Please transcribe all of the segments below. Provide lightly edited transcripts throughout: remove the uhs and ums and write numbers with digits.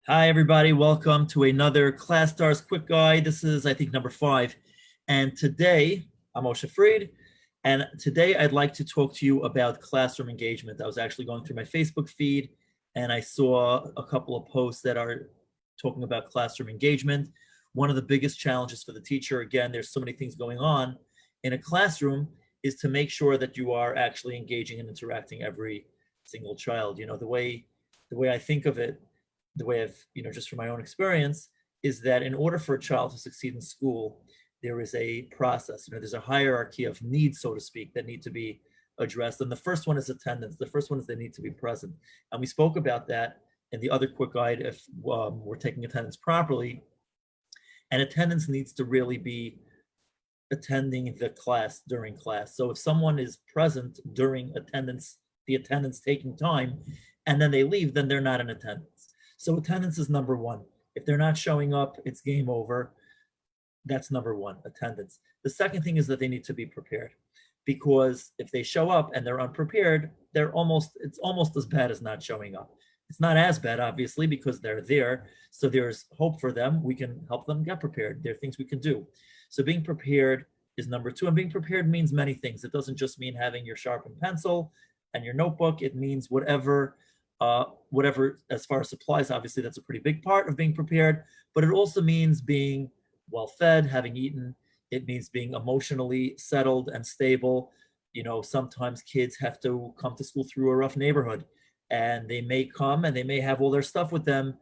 Hi, everybody. Welcome to another ClaStars quick guide. This is, I think, number 5. And today, I'm Moshe Fried. And today, I'd like to talk to you about classroom engagement. I was actually going through my Facebook feed, and I saw a couple of posts that are talking about classroom engagement. One of the biggest challenges for the teacher, again, there's so many things going on in a classroom, is to make sure that you are actually engaging and interacting every single child. You know, the way I think of it, the way I've, just from my own experience, is that in order for a child to succeed in school, there is a process. There's a hierarchy of needs, so to speak, that need to be addressed. And the first one is attendance. The first one is they need to be present. And we spoke about that in the other quick guide, if we're taking attendance properly. And attendance needs to really be attending the class during class. So if someone is present during attendance, the attendance taking time, and then they leave, then they're not in attendance. So attendance is number one. If they're not showing up, it's game over. That's number one, attendance. The second thing is that they need to be prepared, because if they show up and they're unprepared, it's almost as bad as not showing up. It's not as bad, obviously, because they're there. So there's hope for them. We can help them get prepared. There are things we can do. So being prepared is number two. And being prepared means many things. It doesn't just mean having your sharpened pencil and your notebook. It means whatever, as far as supplies, obviously that's a pretty big part of being prepared, but it also means being well fed, having eaten. It means being emotionally settled and stable. Sometimes kids have to come to school through a rough neighborhood, and they may come and they may have all their stuff with them,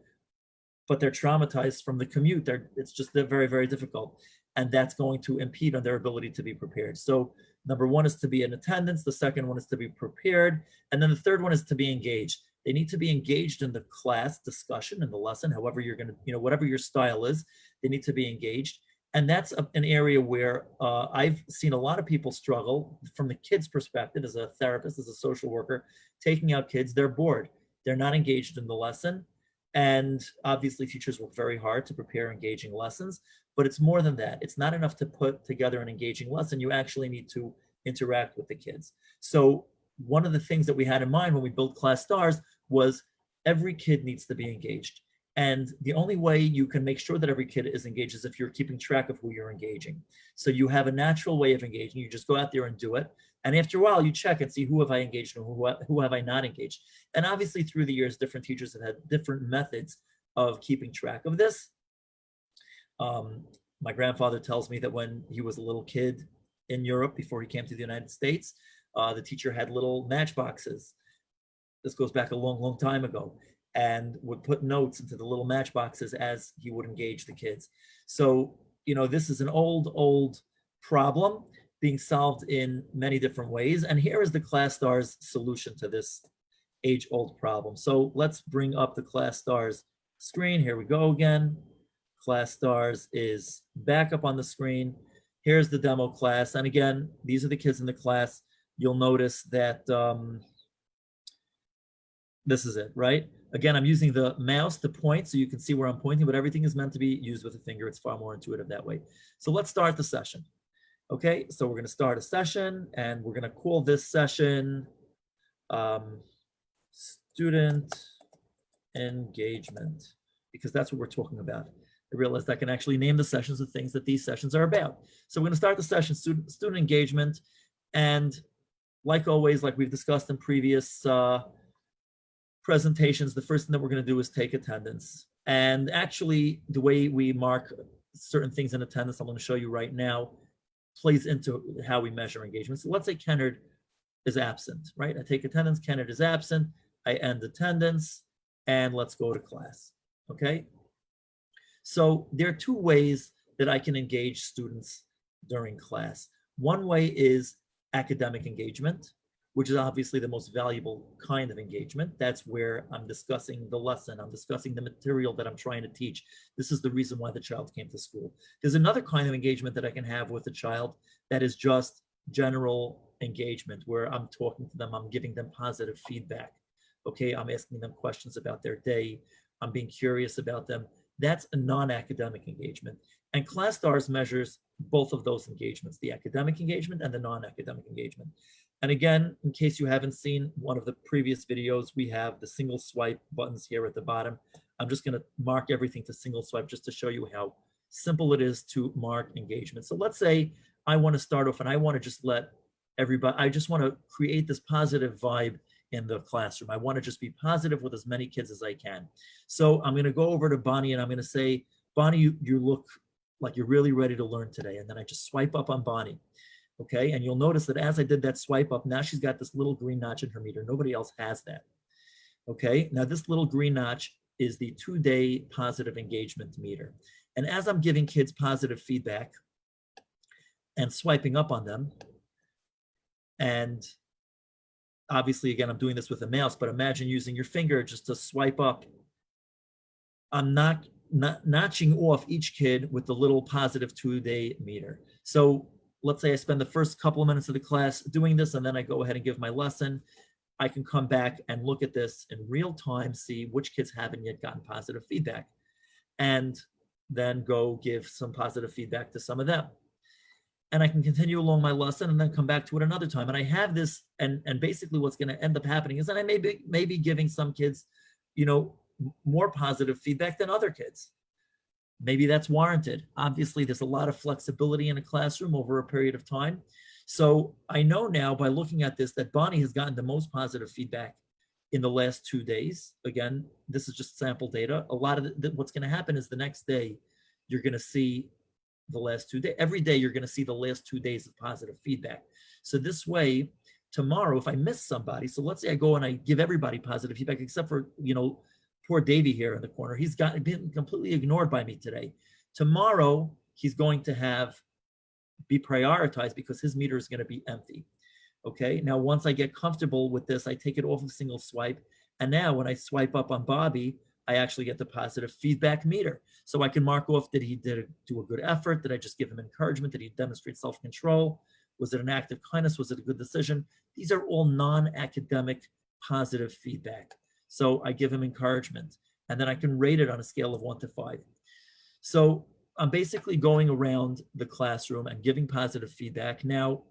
but they're traumatized from the commute. They're very, very difficult. And that's going to impede on their ability to be prepared. So number one is to be in attendance. The second one is to be prepared. And then the third one is to be engaged. They need to be engaged in the class discussion, in the lesson, however you're going to, whatever your style is, they need to be engaged. And that's an area where I've seen a lot of people struggle from the kids' perspective. As a therapist, as a social worker, taking out kids, they're bored. They're not engaged in the lesson. And obviously teachers work very hard to prepare engaging lessons, but it's more than that. It's not enough to put together an engaging lesson. You actually need to interact with the kids. So one of the things that we had in mind when we built ClaStars was every kid needs to be engaged. And the only way you can make sure that every kid is engaged is if you're keeping track of who you're engaging. So you have a natural way of engaging. You just go out there and do it. And after a while, you check and see who have I engaged and who have I not engaged. And obviously through the years, different teachers have had different methods of keeping track of this. My grandfather tells me that when he was a little kid in Europe, before he came to the United States, the teacher had little matchboxes. This goes back a long, long time ago, and would put notes into the little matchboxes as he would engage the kids. So, this is an old problem being solved in many different ways. And here is the ClaStars solution to this age-old problem. So let's bring up the ClaStars screen. Here we go again. ClaStars is back up on the screen. Here's the demo class. And again, these are the kids in the class. You'll notice that this is it, right? Again, I'm using the mouse to point so you can see where I'm pointing, but everything is meant to be used with a finger. It's far more intuitive that way. So let's start the session. Okay, so we're going to start a session, and we're going to call this session student engagement, because that's what we're talking about. I realized I can actually name the sessions the things that these sessions are about. So we're going to start the session, student engagement. And like always, like we've discussed in previous presentations, the first thing that we're going to do is take attendance. And actually, the way we mark certain things in attendance, I'm going to show you right now, plays into how we measure engagement. So let's say Kennard is absent, right? I take attendance, Kennard is absent, I end attendance, and let's go to class, okay? So there are two ways that I can engage students during class. One way is academic engagement, which is obviously the most valuable kind of engagement. That's where I'm discussing the lesson, I'm discussing the material that I'm trying to teach. This is the reason why the child came to school. There's another kind of engagement that I can have with a child that is just general engagement, where I'm talking to them, I'm giving them positive feedback. Okay, I'm asking them questions about their day, I'm being curious about them. That's a non-academic engagement. And ClaStars measures both of those engagements, the academic engagement and the non-academic engagement. And again, in case you haven't seen one of the previous videos, we have the single swipe buttons here at the bottom. I'm just going to mark everything to single swipe just to show you how simple it is to mark engagement. So let's say I want to start off and I want to just let everybody, I just want to create this positive vibe in the classroom. I want to just be positive with as many kids as I can. So I'm going to go over to Bonnie and I'm going to say, Bonnie, you look like you're really ready to learn today. And then I just swipe up on Bonnie. Okay, and you'll notice that as I did that swipe up, now she's got this little green notch in her meter. Nobody else has that. Okay, now this little green notch is the 2-day positive engagement meter. And as I'm giving kids positive feedback and swiping up on them, and obviously, again, I'm doing this with a mouse, but imagine using your finger just to swipe up. I'm not notching off each kid with the little positive 2-day meter. So let's say I spend the first couple of minutes of the class doing this, and then I go ahead and give my lesson. I can come back and look at this in real time, see which kids haven't yet gotten positive feedback, and then go give some positive feedback to some of them. And I can continue along my lesson and then come back to it another time. And I have this, and basically what's going to end up happening is that I may be giving some kids, more positive feedback than other kids. Maybe that's warranted. Obviously, there's a lot of flexibility in a classroom over a period of time. So I know now by looking at this that Bonnie has gotten the most positive feedback in the last 2 days. Again, this is just sample data. A lot of what's going to happen is the next day, you're going to see the last 2 days. Every day, you're going to see the last 2 days of positive feedback. So this way, tomorrow, if I miss somebody, so let's say I go and I give everybody positive feedback, except for, poor Davey here in the corner. He's been completely ignored by me today. Tomorrow, he's going to be prioritized because his meter is going to be empty. Okay, now once I get comfortable with this, I take it off of single swipe. And now when I swipe up on Bobby, I actually get the positive feedback meter. So I can mark off, did he do a good effort? Did I just give him encouragement? Did he demonstrate self-control? Was it an act of kindness? Was it a good decision? These are all non-academic positive feedback. So I give him encouragement, and then I can rate it on a scale of 1 to 5. So I'm basically going around the classroom and giving positive feedback. Now,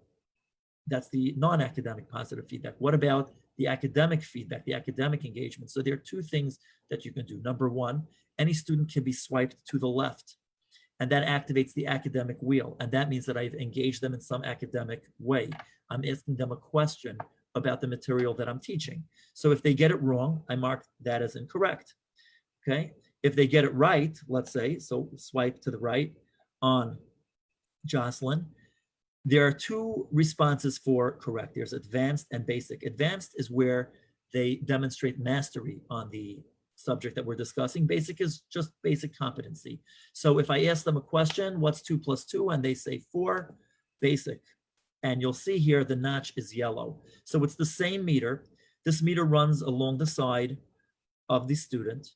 that's the non-academic positive feedback. What about the academic feedback, the academic engagement? So there are 2 things that you can do. Number 1, any student can be swiped to the left, and that activates the academic wheel. And that means that I've engaged them in some academic way. I'm asking them a question about the material that I'm teaching. So if they get it wrong, I mark that as incorrect, okay? If they get it right, let's say, so swipe to the right on Jocelyn, there are 2 responses for correct. There's advanced and basic. Advanced is where they demonstrate mastery on the subject that we're discussing. Basic is just basic competency. So if I ask them a question, what's 2 plus 2? And they say 4, basic. And you'll see here the notch is yellow. So it's the same meter. This meter runs along the side of the student,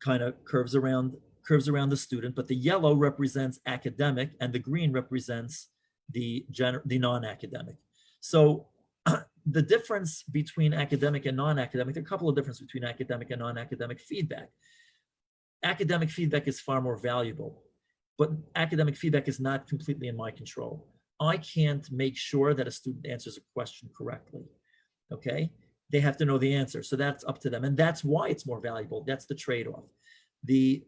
kind of curves around the student, but the yellow represents academic and the green represents the non-academic. So the difference between academic and non-academic, there are a couple of differences between academic and non-academic feedback. Academic feedback is far more valuable, but academic feedback is not completely in my control. I can't make sure that a student answers a question correctly, okay? They have to know the answer, so that's up to them, and that's why it's more valuable. That's the trade-off. The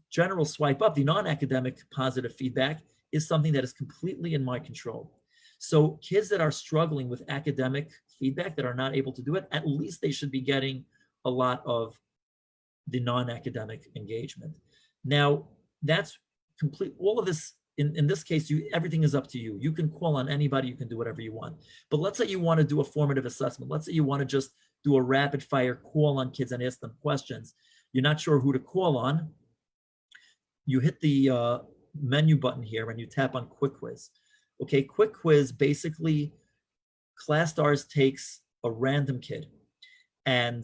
general swipe up, the non-academic positive feedback, is something that is completely in my control. So kids that are struggling with academic feedback, that are not able to do it, at least they should be getting a lot of the non-academic engagement. Now, that's complete, all of this, in this case, everything is up to you. You can call on anybody, you can do whatever you want. But let's say you want to do a formative assessment. Let's say you want to just do a rapid fire call on kids and ask them questions. You're not sure who to call on. You hit the menu button here and you tap on Quick Quiz. Okay, Quick Quiz, basically, ClaStars takes a random kid and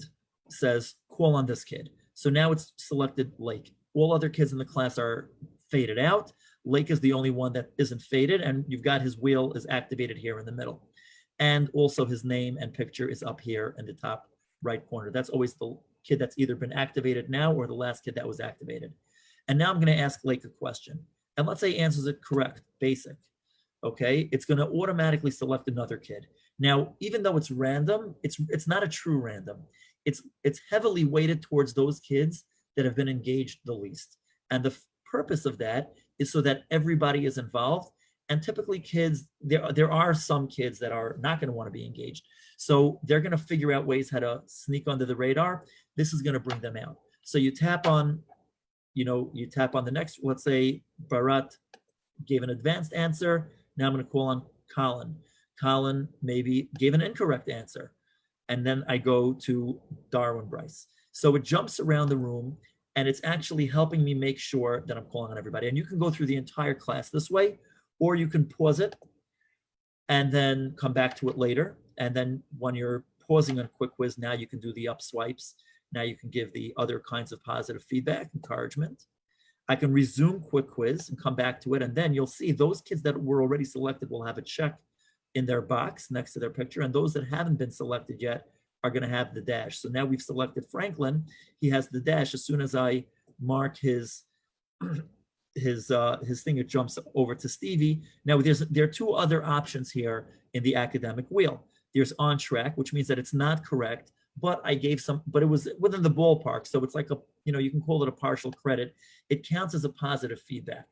says, call on this kid. So now it's selected Lake. All other kids in the class are faded out. Lake is the only one that isn't faded, and you've got his wheel is activated here in the middle. And also his name and picture is up here in the top right corner. That's always the kid that's either been activated now or the last kid that was activated. And now I'm going to ask Lake a question. And let's say he answers it correct, basic. Okay, it's going to automatically select another kid. Now, even though it's random, it's not a true random. it's heavily weighted towards those kids that have been engaged the least. And the purpose of that is so that everybody is involved. And typically kids, there are some kids that are not going to want to be engaged. So they're going to figure out ways how to sneak under the radar. This is going to bring them out. So you tap on, you tap on the next, let's say Bharat gave an advanced answer. Now I'm going to call on Colin. Colin maybe gave an incorrect answer. And then I go to Darwin Bryce. So it jumps around the room, and it's actually helping me make sure that I'm calling on everybody. And you can go through the entire class this way, or you can pause it and then come back to it later. And then when you're pausing on Quick Quiz, now you can do the up swipes. Now you can give the other kinds of positive feedback, encouragement. I can resume Quick Quiz and come back to it. And then you'll see those kids that were already selected will have a check in their box next to their picture. And those that haven't been selected yet are going to have the dash. So now we've selected Franklin. He has the dash. As soon as I mark his thing, it jumps over to Stevie. Now there are two other options here in the academic wheel. There's on track, which means that it's not correct, but I gave some, but it was within the ballpark. So it's like you can call it a partial credit. It counts as a positive feedback.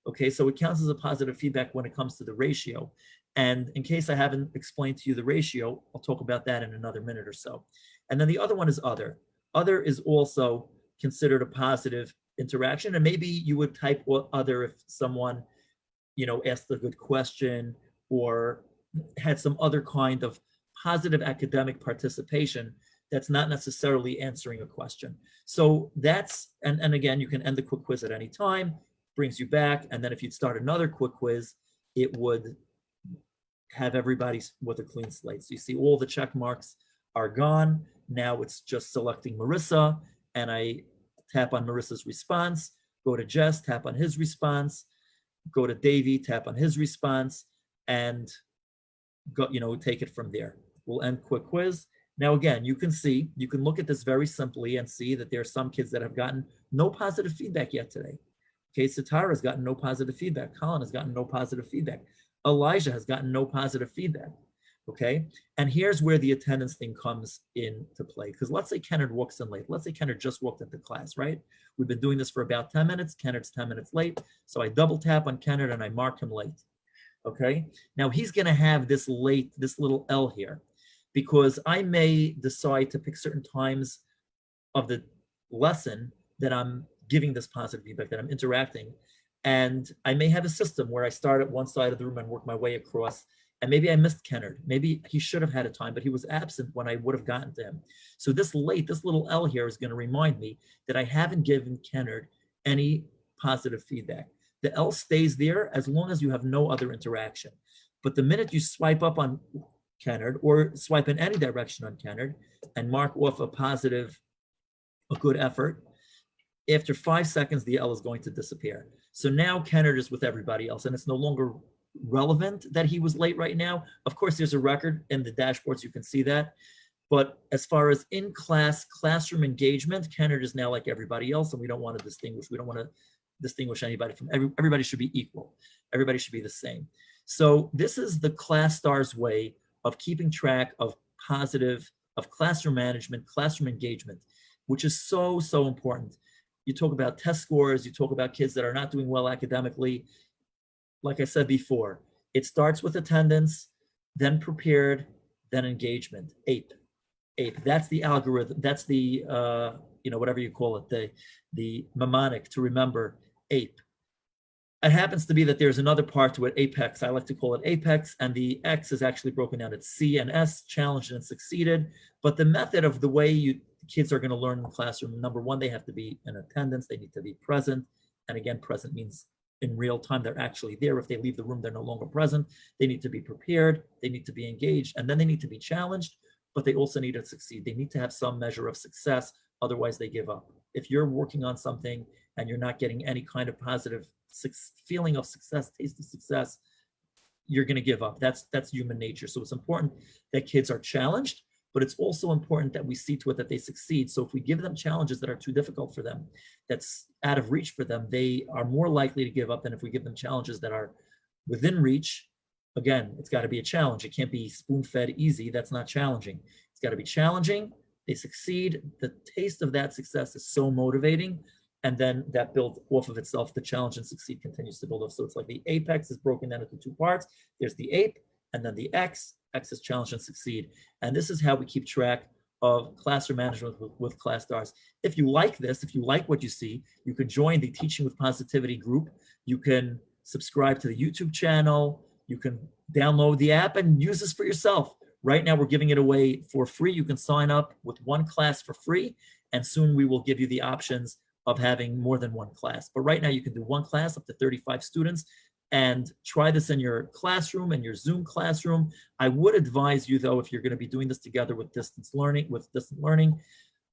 Okay, so it counts as a positive feedback when it comes to the ratio. And in case I haven't explained to you the ratio, I'll talk about that in another minute or so. And then the other one is other. Other is also considered a positive interaction. And maybe you would type other if someone, asked a good question or had some other kind of positive academic participation that's not necessarily answering a question. So that's, and again, you can end the Quick Quiz at any time, brings you back. And then if you'd start another Quick Quiz, it would have everybody with a clean slate. So you see all the check marks are gone. Now it's just selecting Marissa, and I tap on Marissa's response, go to Jess, tap on his response, go to Davey, tap on his response, and go, take it from there. We'll end Quick Quiz. Now, again, you can look at this very simply and see that there are some kids that have gotten no positive feedback yet today. Okay, Sitara has gotten no positive feedback. Colin has gotten no positive feedback. Elijah has gotten no positive feedback. Okay, and here's where the attendance thing comes into play. Because let's say Kennard walks in late. Let's say Kennard just walked into class, right? We've been doing this for about 10 minutes. Kennard's 10 minutes late. So I double tap on Kennard and I mark him late. Okay, now he's going to have this little L here, because I may decide to pick certain times of the lesson that I'm giving this positive feedback, that I'm interacting. And I may have a system where I start at one side of the room and work my way across. And maybe I missed Kennard. Maybe he should have had a time, but he was absent when I would have gotten to him. So this little L here is going to remind me that I haven't given Kennard any positive feedback. The L stays there as long as you have no other interaction. But the minute you swipe up on Kennard or swipe in any direction on Kennard and mark off a good effort, after 5 seconds, the L is going to disappear. So now Kennard is with everybody else, and it's no longer relevant that he was late right now. Of course, there's a record in the dashboards, you can see that. But as far as in-class classroom engagement, Kennard is now like everybody else, and we don't want to distinguish. We don't want to distinguish anybody from everybody should be equal. Everybody should be the same. So this is the ClaStars way of keeping track of classroom management, classroom engagement, which is so, so important. You talk about test scores, you talk about kids that are not doing well academically. Like I said before, it starts with attendance, then prepared, then engagement, APE. That's the algorithm, that's the, whatever you call it, the mnemonic to remember APE. It happens to be that there's another part to it, Apex. I like to call it Apex, and the X is actually broken down. It's C and S, challenged and succeeded. But the method of the way kids are going to learn in the classroom, number one, they have to be in attendance. They need to be present. And again, present means in real time, they're actually there. If they leave the room, they're no longer present. They need to be prepared. They need to be engaged. And then they need to be challenged, but they also need to succeed. They need to have some measure of success. Otherwise, they give up. If you're working on something and you're not getting any kind of positive feeling of success, taste of success, you're going to give up. That's human nature. So it's important that kids are challenged, but it's also important that we see to it that they succeed. So if we give them challenges that are too difficult for them, that's out of reach for them, they are more likely to give up than if we give them challenges that are within reach. Again, it's got to be a challenge. It can't be spoon-fed easy. That's not challenging. It's got to be challenging. they succeed. The taste of that success is so motivating. And then that builds off of itself. The challenge and succeed continues to build up. So it's like the apex is broken down into two parts. There's the ape and then the X. X is challenge and succeed. And this is how we keep track of classroom management with ClaStars. If you like this, if you like what you see, you can join the Teaching with Positivity group. You can subscribe to the YouTube channel. You can download the app and use this for yourself. Right now, we're giving it away for free. You can sign up with one class for free, and soon we will give you the options of having more than one class. But right now, you can do one class up to 35 students and try this in your classroom and your Zoom classroom. I would advise you, though, if you're going to be doing this together with distant learning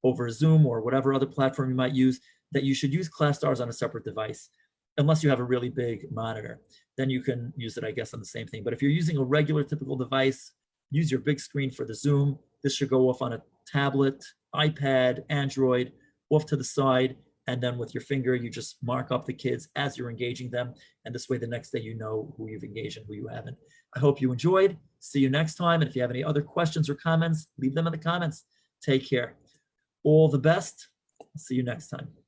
over Zoom or whatever other platform you might use, that you should use ClaStars on a separate device, unless you have a really big monitor. Then you can use it, I guess, on the same thing. But if you're using a regular typical device, use your big screen for the Zoom. This should go off on a tablet, iPad, Android, off to the side. And then with your finger, you just mark up the kids as you're engaging them. And this way, the next day, you know who you've engaged and who you haven't. I hope you enjoyed. See you next time. And if you have any other questions or comments, leave them in the comments. Take care. All the best. See you next time.